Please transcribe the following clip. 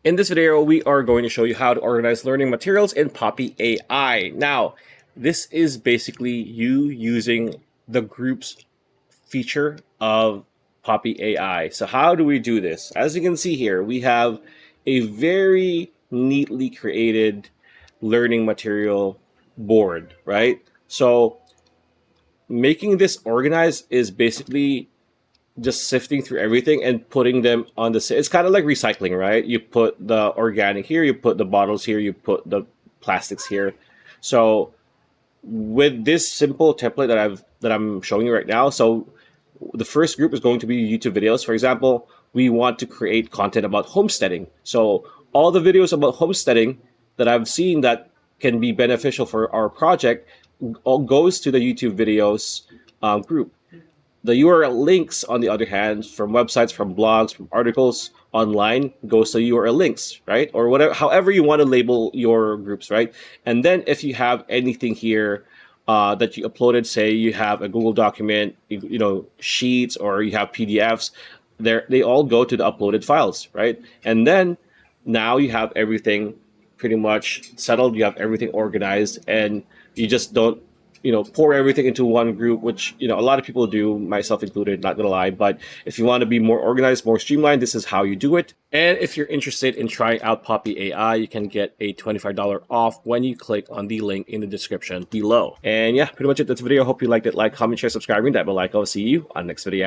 In this video, we are going to show you how to organize learning materials in Poppy AI. Now, this is basically you using the groups feature of Poppy AI. So how do we do this? As you can see here, we have a very neatly created learning material board, right? So making this organized is basically just sifting through everything and putting them on the it's kind of like recycling, right? You put the organic here, you put the bottles here, you put the plastics here. So with this simple template that I'm showing you right now, so the first group is going to be YouTube videos. For example, we want to create content about homesteading. So all the videos about homesteading that I've seen that can be beneficial for our project all goes to the YouTube videos group. The URL links, on the other hand, from websites, from blogs, from articles online, goes to URL links, right? Or whatever, however you want to label your groups, right? And then if you have anything here that you uploaded, say you have a Google document, sheets, or you have PDFs, they all go to the uploaded files, right? And then now you have everything pretty much settled. You have everything organized, and you just don't pour everything into one group, which a lot of people do, myself included, not gonna lie. But if you want to be more organized, more streamlined, this is how you do it. And if you're interested in trying out Poppy AI, you can get a $25 off when you click on the link in the description below. And yeah, pretty much it. That's the video. I hope you liked it. Like, comment, share, subscribe, ring that bell icon. I'll see you on the next video.